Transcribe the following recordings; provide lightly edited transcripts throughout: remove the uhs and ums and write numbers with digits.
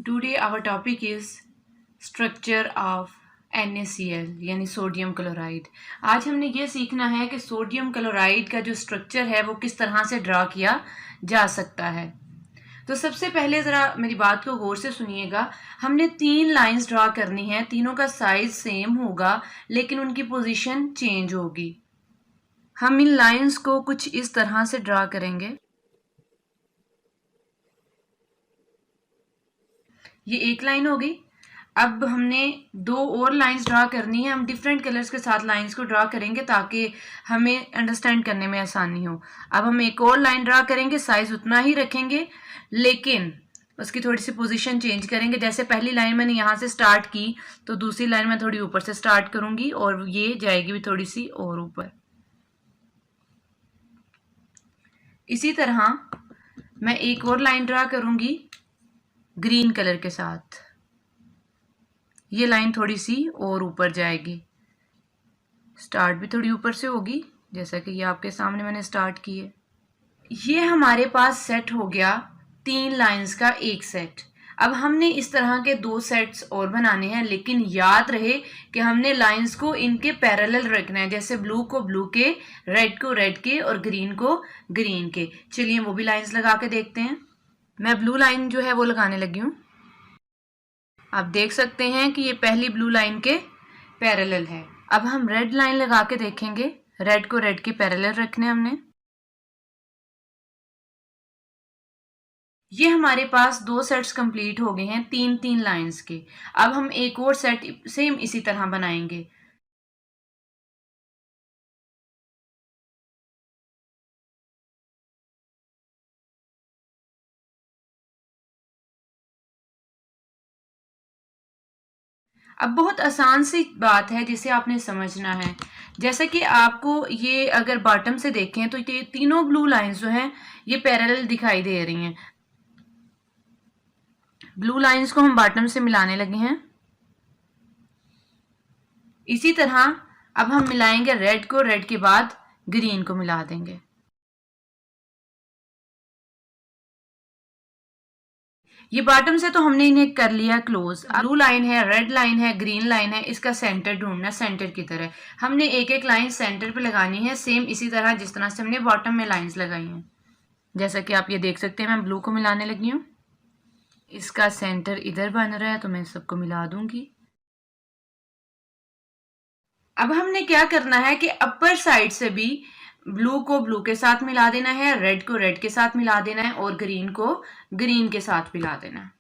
Today our topic is structure of NaCl यानी sodium chloride. आज हमने ये सीखना है कि सोडियम क्लोराइड का जो स्ट्रक्चर है वो किस तरह से ड्रा किया जा सकता है। तो सबसे पहले ज़रा मेरी बात को गौर से सुनिएगा। हमने 3 लाइंस ड्रा करनी है, तीनों का साइज सेम होगा लेकिन उनकी पोजीशन चेंज होगी। हम इन लाइंस को कुछ इस तरह से ड्रा करेंगे। ये एक लाइन हो गई। अब हमने 2 और लाइंस ड्रा करनी है। हम डिफरेंट कलर्स के साथ लाइंस को ड्रा करेंगे ताकि हमें अंडरस्टैंड करने में आसानी हो। अब हम एक और लाइन ड्रा करेंगे, साइज उतना ही रखेंगे लेकिन उसकी थोड़ी सी पोजीशन चेंज करेंगे। जैसे पहली लाइन मैंने यहाँ से स्टार्ट की तो दूसरी लाइन मैं थोड़ी ऊपर से स्टार्ट करूंगी और ये जाएगी भी थोड़ी सी और ऊपर। इसी तरह मैं एक और लाइन ड्रा करूंगी ग्रीन कलर के साथ। ये लाइन थोड़ी सी और ऊपर जाएगी, स्टार्ट भी थोड़ी ऊपर से होगी जैसा कि ये आपके सामने मैंने स्टार्ट की है। ये हमारे पास सेट हो गया 3 लाइंस का एक सेट। अब हमने इस तरह के 2 सेट्स और बनाने हैं, लेकिन याद रहे कि हमने लाइंस को इनके पैरेलल रखना है। जैसे ब्लू को ब्लू के, रेड को रेड के और ग्रीन को ग्रीन के। चलिए वो भी लाइंस लगा के देखते हैं। मैं ब्लू लाइन जो है वो लगाने लगी हूँ। आप देख सकते हैं कि ये पहली ब्लू लाइन के पैरेलल है। अब हम रेड लाइन लगा के देखेंगे। रेड को रेड के पैरेलल रखने हमने। ये हमारे पास 2 सेट्स कंप्लीट हो गए हैं 3-3 लाइंस के। अब हम एक और सेट सेम इसी तरह बनाएंगे। अब बहुत आसान सी बात है जिसे आपने समझना है। जैसे कि आपको ये अगर बॉटम से देखें तो ये तीनों ब्लू लाइंस जो हैं ये पैरेलल दिखाई दे रही हैं। ब्लू लाइंस को हम बॉटम से मिलाने लगे हैं। इसी तरह अब हम मिलाएंगे रेड को रेड के बाद ग्रीन को मिला देंगे। ये बॉटम से तो हमने इन्हें कर लिया क्लोज। ब्लू लाइन है, रेड लाइन है, ग्रीन लाइन है, इसका सेंटर ढूंढना, सेंटर की तरह हमने एक एक लाइन सेंटर पे लगानी है, सेम इसी तरह जिस तरह से हमने बॉटम में लाइंस लगाई हैं। जैसा कि आप ये देख सकते हैं मैं ब्लू को मिलाने लगी हूँ। इसका सेंटर इधर बन रहा है तो मैं सबको मिला दूंगी। अब हमने क्या करना है कि अपर साइड से भी ब्लू को ब्लू के साथ मिला देना है, रेड को रेड के साथ मिला देना है और ग्रीन को ग्रीन के साथ मिला देना है।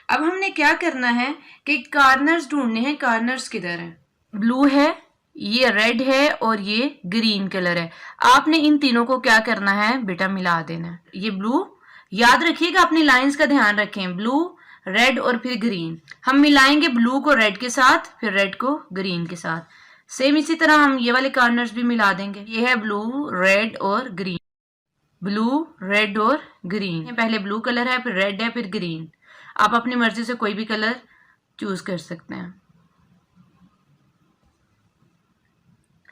अब हमने क्या करना है कि कॉर्नर्स ढूंढने हैं। कॉर्नर्स किधर है? ब्लू है, ये रेड है और ये ग्रीन कलर है। आपने इन तीनों को क्या करना है बेटा, मिला देना है। ये ब्लू, याद रखिएगा अपनी लाइंस का ध्यान रखें, ब्लू रेड और फिर ग्रीन। हम मिलाएंगे ब्लू को रेड के साथ, फिर रेड को ग्रीन के साथ। सेम इसी तरह हम ये वाले कॉर्नर्स भी मिला देंगे। ये है ब्लू रेड और ग्रीन, ब्लू रेड और ग्रीन। पहले ब्लू कलर है, फिर रेड है, फिर ग्रीन। आप अपनी मर्जी से कोई भी कलर चूज कर सकते हैं।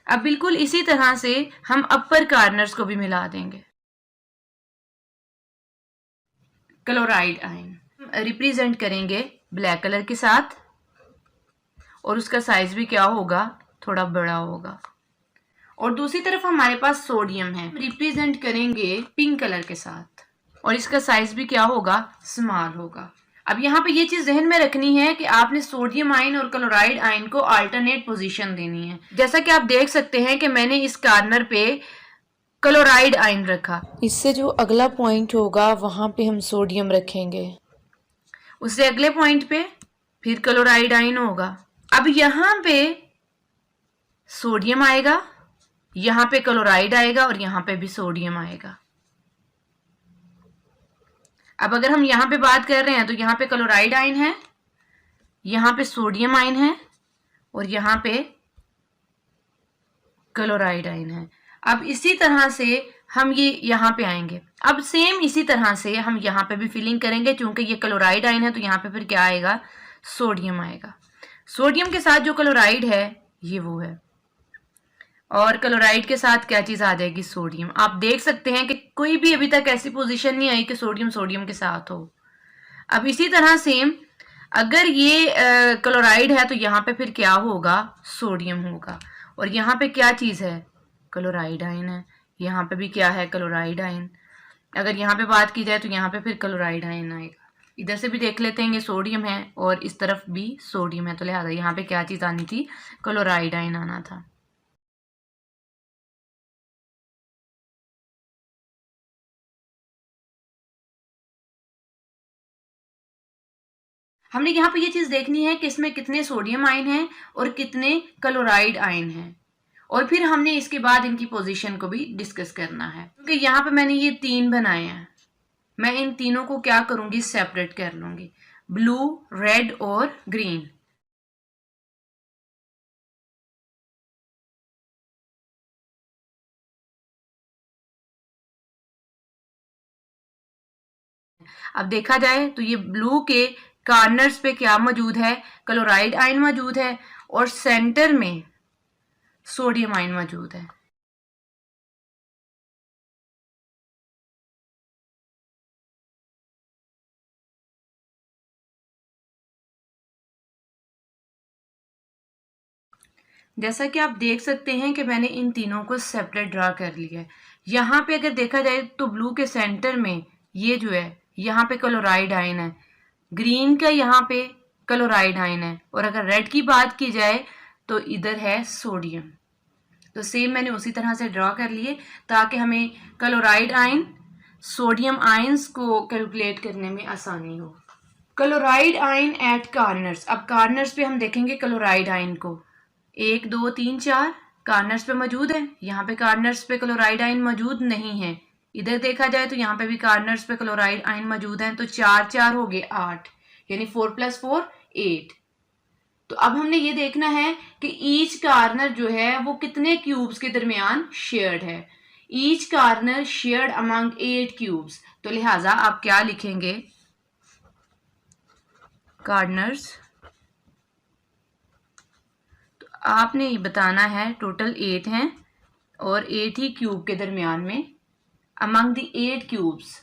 अब बिल्कुल इसी तरह से हम अपर कॉर्नर्स को भी मिला देंगे। क्लोराइड आयन रिप्रेजेंट करेंगे ब्लैक कलर के साथ और उसका साइज भी क्या होगा, थोड़ा बड़ा होगा। और दूसरी तरफ हमारे पास सोडियम है, रिप्रेजेंट करेंगे पिंक कलर के साथ और इसका साइज भी क्या होगा, स्मॉल होगा। अब यहाँ पे ये चीज जहन में रखनी है कि आपने सोडियम आयन और क्लोराइड आयन को अल्टरनेट पोजीशन देनी है। जैसा कि आप देख सकते हैं कि मैंने इस कॉर्नर पे क्लोराइड आयन रखा, इससे जो अगला पॉइंट होगा वहां पे हम सोडियम रखेंगे, उससे अगले पॉइंट पे फिर क्लोराइड आयन होगा। अब यहाँ पे सोडियम आएगा, यहाँ पे क्लोराइड आएगा और यहाँ पे भी सोडियम आएगा। अब अगर हम यहाँ पे बात कर रहे हैं तो यहाँ पे क्लोराइड आयन है, यहाँ पे सोडियम आयन है और यहाँ पे क्लोराइड आयन है। अब इसी तरह से हम ये यहाँ पे आएंगे। अब सेम इसी तरह से हम यहाँ पे भी फिलिंग करेंगे। चूंकि ये क्लोराइड आयन है तो यहाँ पे फिर क्या आएगा, सोडियम आएगा। सोडियम के साथ जो क्लोराइड है ये वो है और क्लोराइड के साथ क्या चीज आ जाएगी, सोडियम। आप देख सकते हैं कि कोई भी अभी तक ऐसी पोजीशन नहीं आई कि सोडियम सोडियम के साथ हो। अब इसी तरह सेम अगर ये क्लोराइड है तो यहाँ पे फिर क्या होगा, सोडियम होगा। और यहाँ पे क्या चीज है, क्लोराइड आयन है। यहाँ पे भी क्या है, क्लोराइड आयन। अगर यहाँ पे बात की जाए तो यहाँ पे फिर क्लोराइड आयन आएगा। इधर से भी देख लेते हैं, ये सोडियम है और इस तरफ भी सोडियम है, तो लिहाजा यहाँ पे क्या चीज आनी थी, क्लोराइड आयन आना था। हमने यहाँ पे ये चीज देखनी है कि इसमें कितने सोडियम आयन हैं और कितने क्लोराइड आयन हैं, और फिर हमने इसके बाद इनकी पोजीशन को भी डिस्कस करना है। क्योंकि यहाँ पे मैंने ये 3 बनाए हैं, मैं इन तीनों को क्या करूंगी, सेपरेट कर लूंगी, ब्लू, रेड और ग्रीन। अब देखा जाए तो ये ब्लू के कार्नर्स पे क्या मौजूद है, क्लोराइड आयन मौजूद है, और सेंटर में सोडियम आयन मौजूद है। जैसा कि आप देख सकते हैं कि मैंने इन तीनों को सेपरेट ड्रा कर लिया है। यहाँ पे अगर देखा जाए तो ब्लू के सेंटर में ये जो है, यहाँ पे क्लोराइड आयन है, ग्रीन का यहाँ पे क्लोराइड आयन है, और अगर रेड की बात की जाए तो इधर है सोडियम। तो सेम मैंने उसी तरह से ड्रॉ कर लिए ताकि हमें क्लोराइड आयन, सोडियम आयंस को कैलकुलेट करने में आसानी हो। Chloride ion at corners. अब कार्नर्स पे हम देखेंगे क्लोराइड आयन को, 1 2 3 4 कार्नर्स पे मौजूद है। यहाँ पे कार्नर्स पे क्लोराइड आयन मौजूद नहीं है। इधर देखा जाए तो यहाँ पे भी कार्नर्स पे क्लोराइड आयन मौजूद है। तो 4 4 हो गए 8, यानी 4 + 4 8। तो अब हमने ये देखना है कि ईच कार्नर जो है वो कितने क्यूब्स के दरमियान शेयर्ड है। Each corner shared among 8 cubes. तो लिहाजा आप क्या लिखेंगे, कार्नर्स। तो आपने ये बताना है टोटल 8 हैं और 8 ही क्यूब के दरमियान में, अमंग द 8 क्यूब्स।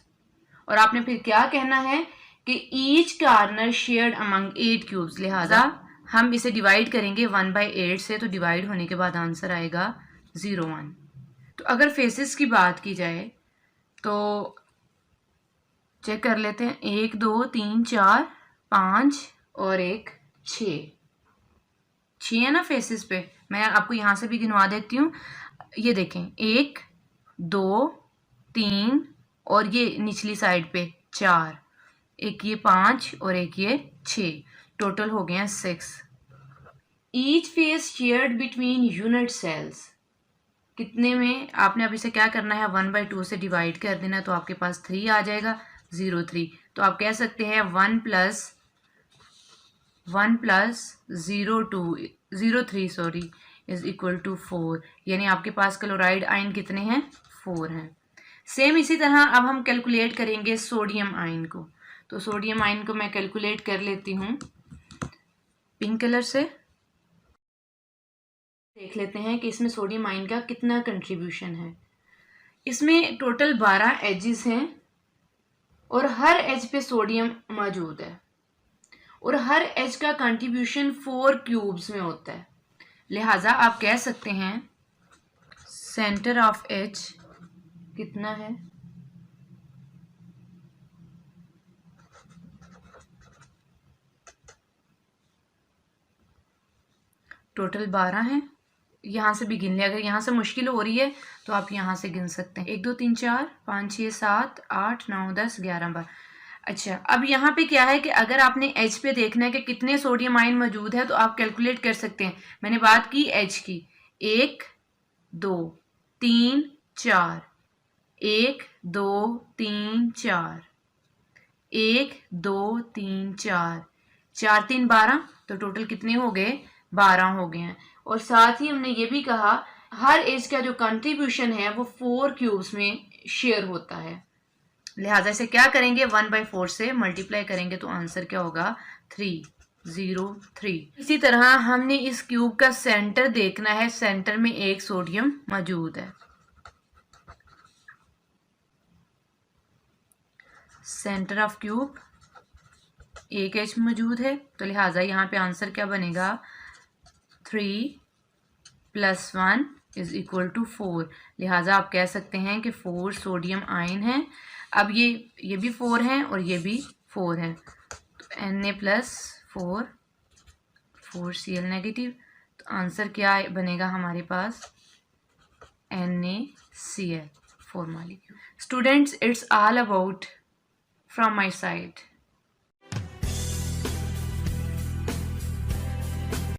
और आपने फिर क्या कहना है कि each corner shared among 8 cubes. लिहाजा हम इसे डिवाइड करेंगे 1/8 से, तो डिवाइड होने के बाद आंसर आएगा 0 1। तो अगर फेसेस की बात की जाए तो चेक कर लेते हैं, 1 2 3 4 5 और 1 6 है ना फेसेस पे। मैं आपको यहां से भी गिनवा देती हूँ। ये देखें, 1 2 3 और ये निचली साइड पे 4, एक ये 5 और एक ये 6, टोटल हो गए 6। Each face shared between unit cells. कितने में, आपने अब इसे क्या करना है, 1/2 से डिवाइड कर देना, तो आपके पास 3 आ जाएगा, 0 3। तो आप कह सकते हैं 1 + 0 3 इज इक्वल टू 4, यानी आपके पास क्लोराइड आयन कितने हैं, 4 हैं। सेम इसी तरह अब हम कैलकुलेट करेंगे सोडियम आयन को। तो सोडियम आयन को मैं कैलकुलेट कर लेती हूँ पिंक कलर से। देख लेते हैं कि इसमें सोडियम आयन का कितना कंट्रीब्यूशन है। इसमें टोटल 12 एजेस हैं और हर एज पे सोडियम मौजूद है, और हर एज का कंट्रीब्यूशन 4 क्यूब्स में होता है। लिहाजा आप कह सकते हैं सेंटर ऑफ एज कितना है, टोटल 12 हैं। यहाँ से भी गिन ले, अगर यहाँ से मुश्किल हो रही है तो आप यहाँ से गिन सकते हैं, 1 2 3 4 5 6 7 8 9 10 11 12। अच्छा, अब यहाँ पे क्या है कि अगर आपने एच पे देखना है कि कितने सोडियम आयन मौजूद है तो आप कैलकुलेट कर सकते हैं। मैंने बात की एच की, 1 2 3 4, 1 2 3 4, 1 2 3 4, 4 3 12, तो टोटल कितने हो गए, 12 हो गए हैं। और साथ ही हमने ये भी कहा हर एज का जो कंट्रीब्यूशन है वो 4 क्यूब्स में शेयर होता है। लिहाजा इसे क्या करेंगे, 1/4 से मल्टीप्लाई करेंगे तो आंसर क्या होगा, 3, 0.03। इसी तरह हमने इस क्यूब का सेंटर देखना है, सेंटर में एक सोडियम मौजूद है। सेंटर ऑफ क्यूब एक H मौजूद है, तो लिहाजा यहाँ पे आंसर क्या बनेगा, 3 + 1 = 4। लिहाजा आप कह सकते हैं कि 4 सोडियम आयन है। अब ये भी 4 है और ये भी 4 है, तो Na+4 4Cl नेगेटिव, तो आंसर क्या बनेगा हमारे पास, NaCl 4 molecule. Students, it's all about from my side.